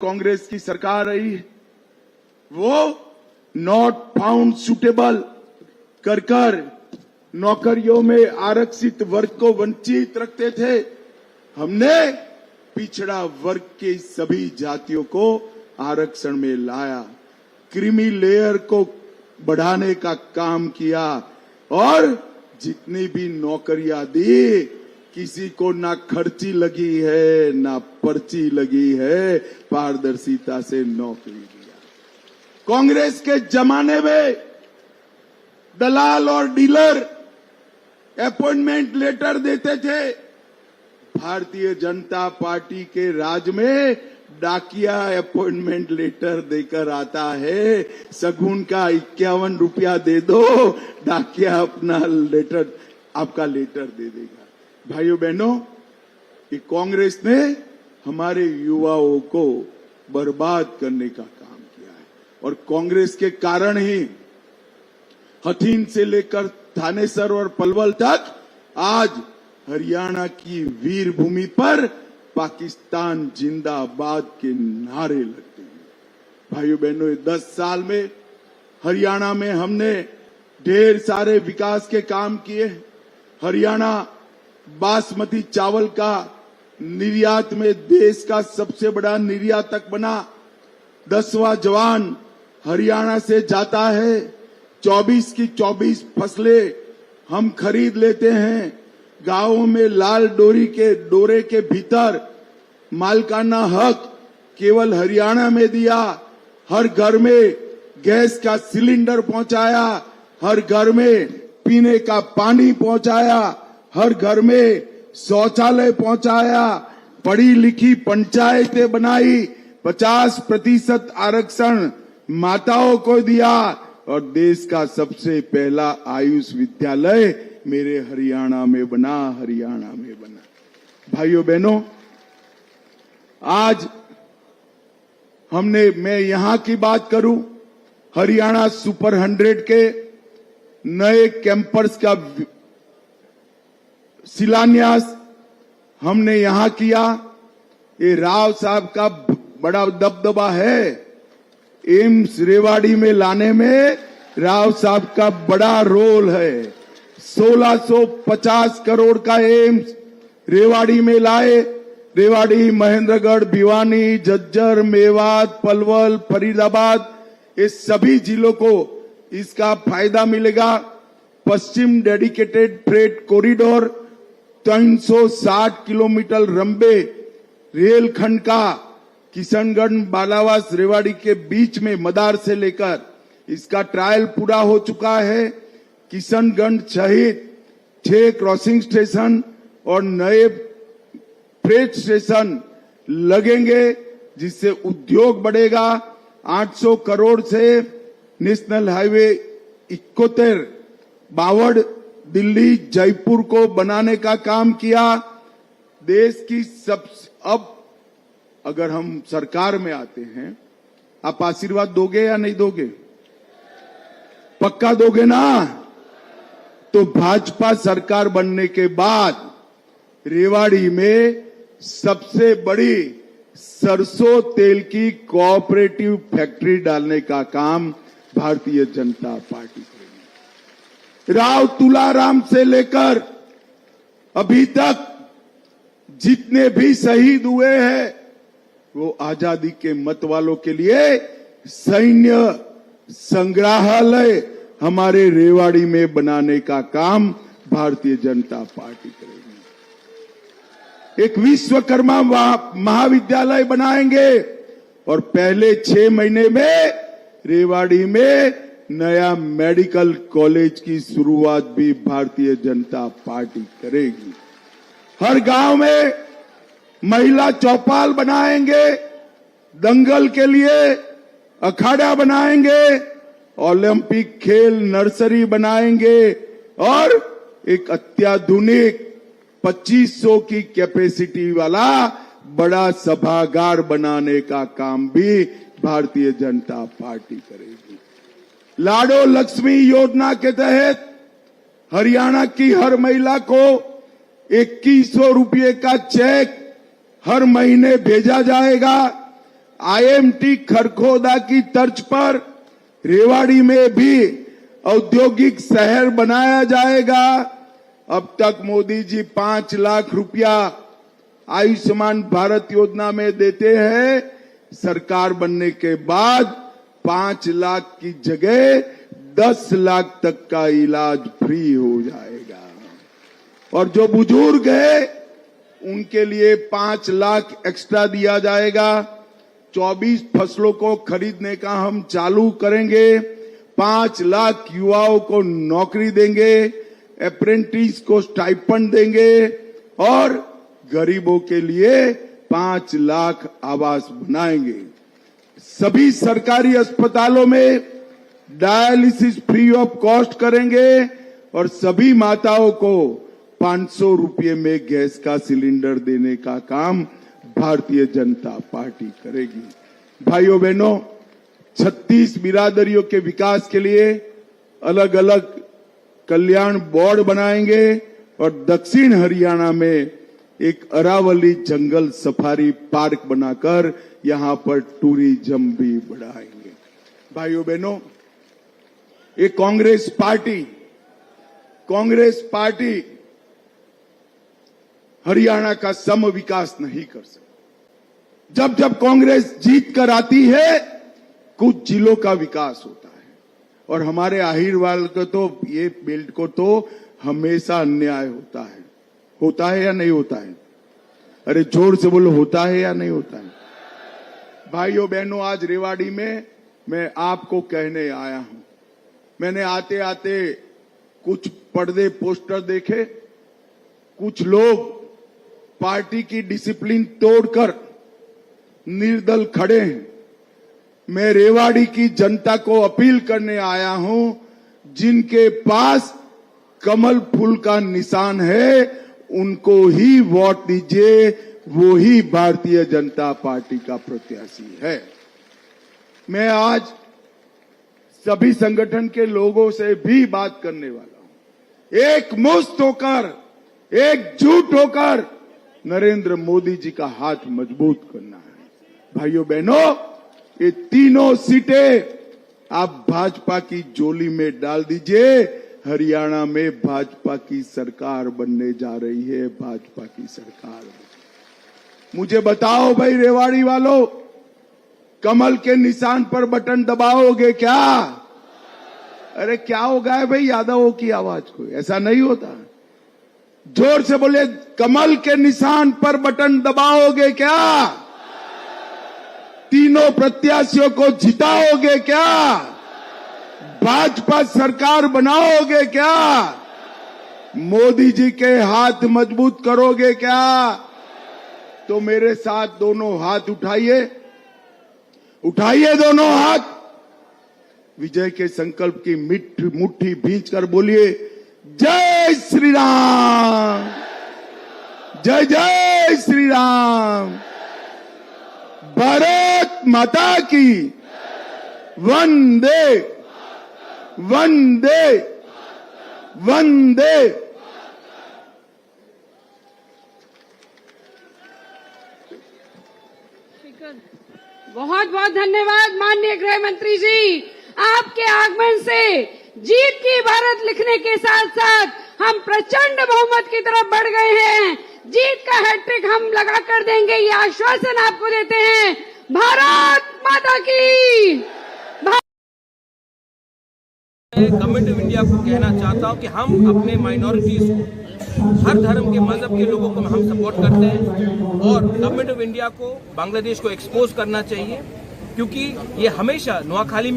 कांग्रेस की सरकार रही, वो नॉट फाउंड सुटेबल कर कर नौकरियों में आरक्षित वर्ग को वंचित रखते थे। हमने पिछड़ा वर्ग के सभी जातियों को आरक्षण में लाया, क्रीमी लेयर को बढ़ाने का काम किया और जितनी भी नौकरियां दी, किसी को ना खर्ची लगी है ना पर्ची लगी है, पारदर्शिता से नौकरी दिया। कांग्रेस के जमाने में दलाल और डीलर अपॉइंटमेंट लेटर देते थे। भारतीय जनता पार्टी के राज में डाकिया अपॉइंटमेंट लेटर देकर आता है, सगुन का 51 रुपया दे दो, डाकिया अपना लेटर, आपका लेटर दे देगा। भाइयों बहनों, ये कांग्रेस ने हमारे युवाओं को बर्बाद करने का काम किया है और कांग्रेस के कारण ही हथीन से लेकर थानेसर और पलवल तक आज हरियाणा की वीर भूमि पर पाकिस्तान जिंदाबाद के नारे लगते हैं। भाइयों बहनों, 10 साल में हरियाणा में हमने ढेर सारे विकास के काम किए। हरियाणा बासमती चावल का निर्यात में देश का सबसे बड़ा निर्यातक बना। 10वां जवान हरियाणा से जाता है। 24 की 24 फसलें हम खरीद लेते हैं। गांवों में लाल डोरे के भीतर मालिकाना हक केवल हरियाणा में दिया। हर घर में गैस का सिलेंडर पहुंचाया, हर घर में पीने का पानी पहुंचाया, हर घर में शौचालय पहुंचाया, पढ़ी लिखी पंचायतें बनाई, 50% आरक्षण माताओं को दिया और देश का सबसे पहला आयुष विद्यालय मेरे हरियाणा में बना। भाइयों बहनों, आज मैं यहां की बात करूं, हरियाणा सुपर 100 के नए कैंपस का शिलान्यास हमने यहां किया। ये राव साहब का बड़ा दबदबा है। एम्स रेवाड़ी में लाने में राव साहब का बड़ा रोल है। 1650 करोड़ का एम्स रेवाड़ी में लाए। रेवाड़ी, महेंद्रगढ़, भिवानी, झज्जर, मेवात, पलवल, फरीदाबाद, ये सभी जिलों को इसका फायदा मिलेगा। पश्चिम डेडिकेटेड फ्रेट कॉरिडोर 360 किलोमीटर लंबे रेलखंड का किशनगढ़, बालावास, रेवाड़ी के बीच में मदार से लेकर इसका ट्रायल पूरा हो चुका है। किशनगढ़ सहित 6 क्रॉसिंग स्टेशन और नए फ्रेट स्टेशन लगेंगे, जिससे उद्योग बढ़ेगा। 800 करोड़ से नेशनल हाईवे 71 बावड़ दिल्ली जयपुर को बनाने का काम किया। देश की अब अगर हम सरकार में आते हैं, आप आशीर्वाद दोगे या नहीं दोगे? पक्का दोगे ना? तो भाजपा सरकार बनने के बाद रेवाड़ी में सबसे बड़ी सरसों तेल की कोऑपरेटिव फैक्ट्री डालने का काम भारतीय जनता पार्टी करेगी। राव तुलाराम से लेकर अभी तक जितने भी शहीद हुए हैं, वो आजादी के मत वालों के लिए सैन्य संग्रहालय हमारे रेवाड़ी में बनाने का काम भारतीय जनता पार्टी करेगी। एक विश्वकर्मा महाविद्यालय बनाएंगे और पहले 6 महीने में रेवाड़ी में नया मेडिकल कॉलेज की शुरुआत भी भारतीय जनता पार्टी करेगी। हर गांव में महिला चौपाल बनाएंगे, दंगल के लिए अखाड़ा बनाएंगे, ओलंपिक खेल नर्सरी बनाएंगे और एक अत्याधुनिक 2500 की कैपेसिटी वाला बड़ा सभागार बनाने का काम भी भारतीय जनता पार्टी करेगी। लाडो लक्ष्मी योजना के तहत हरियाणा की हर महिला को 2100 रुपये का चेक हर महीने भेजा जाएगा। आईएमटी खरखोदा की तर्ज पर रेवाड़ी में भी औद्योगिक शहर बनाया जाएगा। अब तक मोदी जी 5 लाख रुपया आयुष्मान भारत योजना में देते हैं। सरकार बनने के बाद 5 लाख की जगह 10 लाख तक का इलाज फ्री हो जाएगा। और जो बुजुर्ग है उनके लिए 5 लाख एक्स्ट्रा दिया जाएगा। 24 फसलों को खरीदने का हम चालू करेंगे। 5 लाख युवाओं को नौकरी देंगे, अप्रेंटिस को स्टाइपेंड देंगे और गरीबों के लिए 5 लाख आवास बनाएंगे। सभी सरकारी अस्पतालों में डायलिसिस फ्री ऑफ कॉस्ट करेंगे और सभी माताओं को 500 रुपये में गैस का सिलेंडर देने का काम भारतीय जनता पार्टी करेगी। भाइयों बहनों, 36 बिरादरियों के विकास के लिए अलग अलग कल्याण बोर्ड बनाएंगे और दक्षिण हरियाणा में एक अरावली जंगल सफारी पार्क बनाकर यहां पर टूरिज्म भी बढ़ाएंगे। भाइयों बहनों, ये कांग्रेस पार्टी हरियाणा का सम विकास नहीं कर सकती। जब जब कांग्रेस जीत कर आती है कुछ जिलों का विकास होता है और हमारे आहिरवाल को तो ये बेल्ट को तो हमेशा अन्याय होता है या नहीं होता है? अरे जोर से बोलो, होता है या नहीं होता है? भाइयों बहनों, आज रेवाड़ी में मैं आपको कहने आया हूं। मैंने आते आते कुछ पर्दे पोस्टर देखे। कुछ लोग पार्टी की डिसिप्लिन तोड़कर निर्दल खड़े हैं। मैं रेवाड़ी की जनता को अपील करने आया हूं, जिनके पास कमल फूल का निशान है उनको ही वोट दीजिए, वो ही भारतीय जनता पार्टी का प्रत्याशी है। मैं आज सभी संगठन के लोगों से भी बात करने वाला हूं। एकमुश्त होकर, एकजुट होकर नरेंद्र मोदी जी का हाथ मजबूत करना है। भाइयों बहनों, ये तीनों सीटें आप भाजपा की झोली में डाल दीजिए। हरियाणा में भाजपा की सरकार बनने जा रही है। भाजपा की सरकार। मुझे बताओ भाई रेवाड़ी वालों, कमल के निशान पर बटन दबाओगे क्या? अरे क्या होगा है भाई यादवों की आवाज को? ऐसा नहीं होता। जोर से बोले, कमल के निशान पर बटन दबाओगे क्या? तीनों प्रत्याशियों को जिताओगे क्या? भाजपा सरकार बनाओगे क्या? मोदी जी के हाथ मजबूत करोगे क्या? तो मेरे साथ दोनों हाथ उठाइए, उठाइए दोनों हाथ। विजय के संकल्प की मुट्ठी भींचकर बोलिए, जय श्री राम, जय जय श्री राम, भारत माता की वंदे वंदे वंदे। बहुत बहुत धन्यवाद माननीय गृह मंत्री जी। आपके आगमन से जीत की भारत लिखने के साथ साथ हम प्रचंड बहुमत की तरफ बढ़ गए हैं। जीत का हैट्रिक हम लगा कर देंगे, ये आश्वासन आपको देते हैं। भारत माता की। मैं गवर्नमेंट ऑफ इंडिया को कहना चाहता हूं कि हम अपने माइनॉरिटीज को, हर धर्म के मजहब के लोगों को हम सपोर्ट करते हैं और गवर्नमेंट ऑफ इंडिया को बांग्लादेश को एक्सपोज करना चाहिए, क्योंकि ये हमेशा नोआखाली में